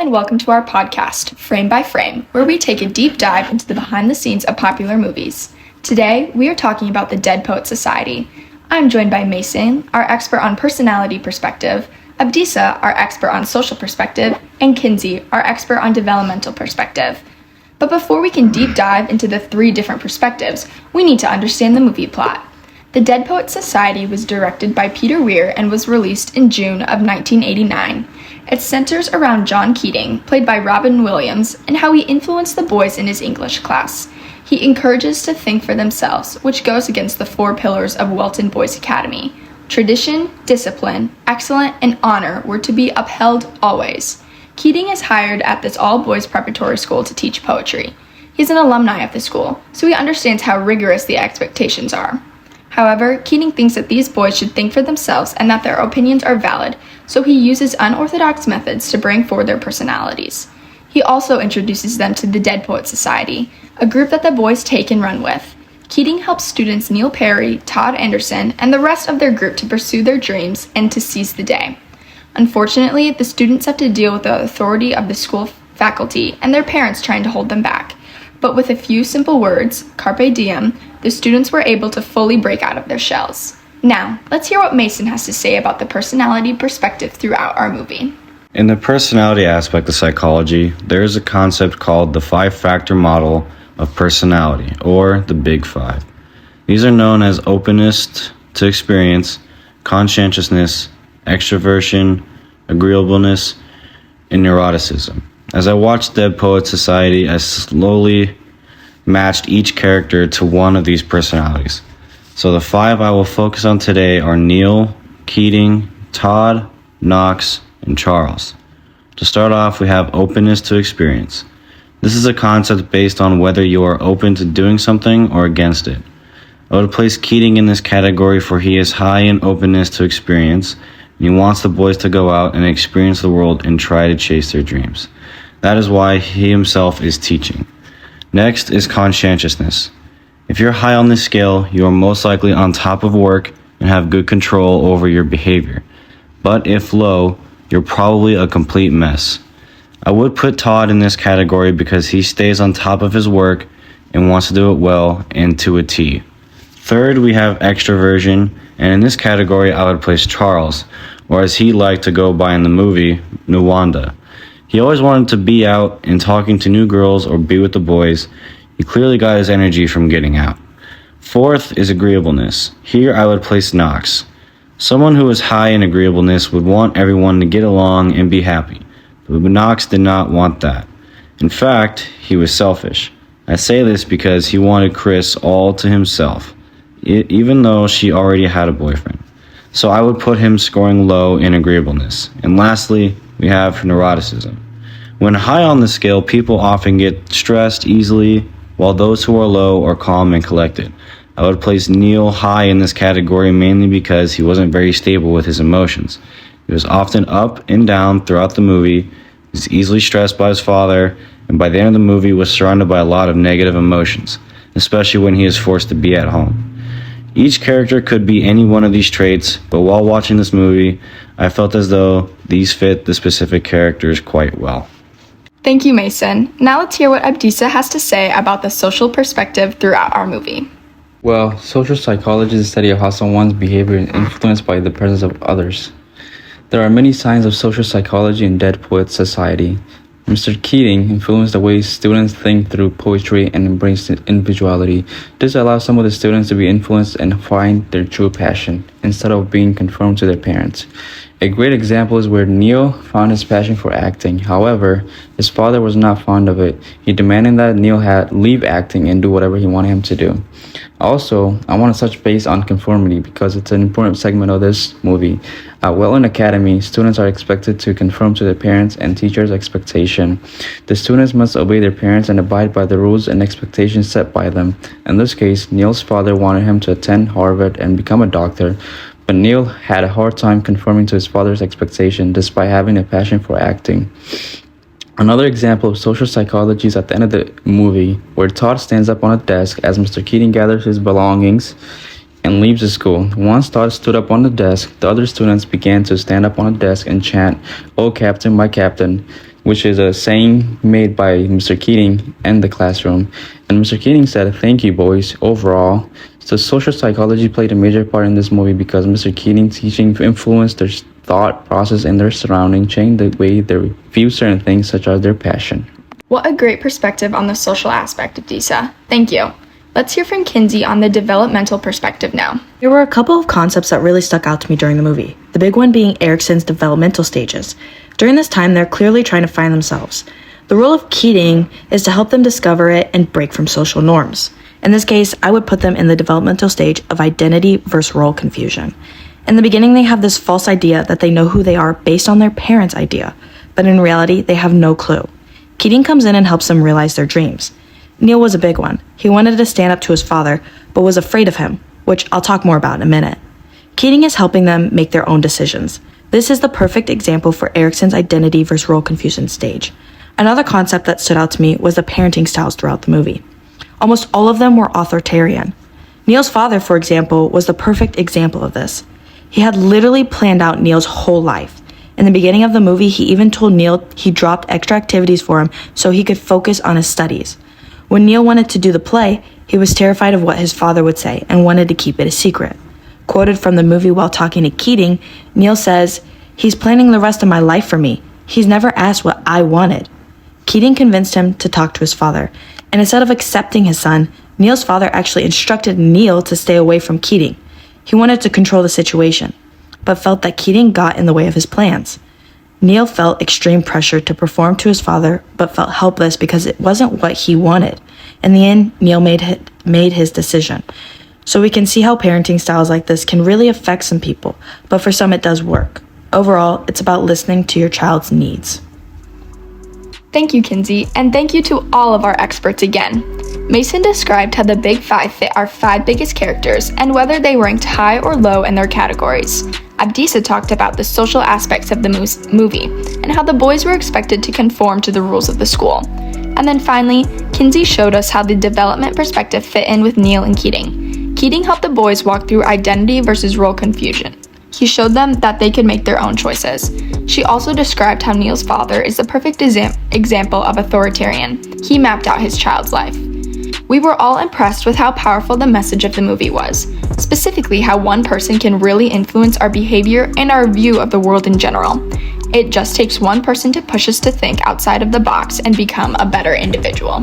and welcome to our podcast, Frame by Frame, where we take a deep dive into the behind the scenes of popular movies. Today, we are talking about the Dead Poets Society. I'm joined by Mason, our expert on personality perspective, Abdisa, our expert on social perspective, and Kinsey, our expert on developmental perspective. But before we can deep dive into the three different perspectives, we need to understand the movie plot. The Dead Poets Society was directed by Peter Weir and was released in June of 1989. It centers around John Keating, played by Robin Williams, and how he influenced the boys in his English class. He encourages to think for themselves, which goes against the four pillars of Welton Boys Academy. Tradition, discipline, excellence, and honor were to be upheld always. Keating is hired at this all-boys preparatory school to teach poetry. He's an alumni of the school, so he understands how rigorous the expectations are. However, Keating thinks that these boys should think for themselves and that their opinions are valid, so he uses unorthodox methods to bring forward their personalities. He also introduces them to the Dead Poets Society, a group that the boys take and run with. Keating helps students Neil Perry, Todd Anderson, and the rest of their group to pursue their dreams and to seize the day. Unfortunately, the students have to deal with the authority of the school faculty and their parents trying to hold them back. But with a few simple words, carpe diem, the students were able to fully break out of their shells. Now, let's hear what Mason has to say about the personality perspective throughout our movie. In the personality aspect of psychology, there is a concept called the five-factor model of personality, or the Big Five. These are known as openness to experience, conscientiousness, extroversion, agreeableness, and neuroticism. As I watched Dead Poets Society, I slowly matched each character to one of these personalities. So the five I will focus on today are Neil, Keating, Todd, Knox, and Charles. To start off, we have openness to experience. This is a concept based on whether you are open to doing something or against it. I would place Keating in this category, for he is high in openness to experience, and he wants the boys to go out and experience the world and try to chase their dreams. That is why he himself is teaching. Next is conscientiousness. If you're high on this scale, you are most likely on top of work and have good control over your behavior. But if low, you're probably a complete mess. I would put Todd in this category because he stays on top of his work and wants to do it well and to a T. Third, we have extroversion, and in this category I would place Charles, or as he liked to go by in the movie, Nwanda. He always wanted to be out and talking to new girls or be with the boys. He clearly got his energy from getting out. Fourth is agreeableness. Here I would place Knox. Someone who is high in agreeableness would want everyone to get along and be happy. But Knox did not want that. In fact, he was selfish. I say this because he wanted Chris all to himself, even though she already had a boyfriend. So I would put him scoring low in agreeableness. And lastly, we have neuroticism. When high on the scale, people often get stressed easily, while those who are low are calm and collected. I would place Neil high in this category mainly because he wasn't very stable with his emotions. He was often up and down throughout the movie. He was easily stressed by his father, and by the end of the movie was surrounded by a lot of negative emotions, especially when he is forced to be at home. Each character could be any one of these traits, but while watching this movie, I felt as though these fit the specific characters quite well. Thank you, Mason. Now let's hear what Abdisa has to say about the social perspective throughout our movie. Well, social psychology is the study of how someone's behavior is influenced by the presence of others. There are many signs of social psychology in Dead Poets Society. Mr. Keating influenced the way students think through poetry and embrace individuality. This allows some of the students to be influenced and find their true passion, instead of being conformed to their parents. A great example is where Neil found his passion for acting. However, his father was not fond of it. He demanded that Neil leave acting and do whatever he wanted him to do. Also, I want to touch base on conformity because it's an important segment of this movie. At Welton Academy, students are expected to conform to their parents' and teachers' expectation. The students must obey their parents and abide by the rules and expectations set by them. In this case, Neil's father wanted him to attend Harvard and become a doctor, but Neil had a hard time conforming to his father's expectation despite having a passion for acting. Another example of social psychology is at the end of the movie, where Todd stands up on a desk as Mr. Keating gathers his belongings and leaves the school. Once Todd stood up on the desk, the other students began to stand up on a desk and chant, "Oh, Captain, my Captain." which is a saying made by Mr. Keating in the classroom. And Mr. Keating said, "Thank you, boys." Overall, so social psychology played a major part in this movie because Mr. Keating's teaching influenced their thought process and their surrounding, changed the way they view certain things, such as their passion. What a great perspective on the social aspect of DISA. Thank you. Let's hear from Kinsey on the developmental perspective now. There were a couple of concepts that really stuck out to me during the movie, the big one being Erikson's developmental stages. During this time, they're clearly trying to find themselves. The role of Keating is to help them discover it and break from social norms. In this case, I would put them in the developmental stage of identity versus role confusion. In the beginning, they have this false idea that they know who they are based on their parents' idea, but in reality, they have no clue. Keating comes in and helps them realize their dreams. Neil was a big one. He wanted to stand up to his father, but was afraid of him, which I'll talk more about in a minute. Keating is helping them make their own decisions. This is the perfect example for Erikson's identity versus role confusion stage. Another concept that stood out to me was the parenting styles throughout the movie. Almost all of them were authoritarian. Neil's father, for example, was the perfect example of this. He had literally planned out Neil's whole life. In the beginning of the movie, he even told Neil he dropped extra activities for him so he could focus on his studies. When Neil wanted to do the play, he was terrified of what his father would say and wanted to keep it a secret. Quoted from the movie while talking to Keating, Neil says, "He's planning the rest of my life for me. He's never asked what I wanted." Keating convinced him to talk to his father, and instead of accepting his son, Neil's father actually instructed Neil to stay away from Keating. He wanted to control the situation, but felt that Keating got in the way of his plans. Neil felt extreme pressure to perform to his father, but felt helpless because it wasn't what he wanted. In the end, Neil made his decision. So we can see how parenting styles like this can really affect some people, but for some it does work. Overall, it's about listening to your child's needs. Thank you, Kinsey, and thank you to all of our experts again. Mason described how the Big Five fit our 5 biggest characters and whether they ranked high or low in their categories. Abdisa talked about the social aspects of the movie and how the boys were expected to conform to the rules of the school. And then finally, Kinsey showed us how the development perspective fit in with Neil and Keating. Keating helped the boys walk through identity versus role confusion. He showed them that they could make their own choices. She also described how Neil's father is the perfect example of authoritarian. He mapped out his child's life. We were all impressed with how powerful the message of the movie was, specifically how one person can really influence our behavior and our view of the world in general. It just takes one person to push us to think outside of the box and become a better individual.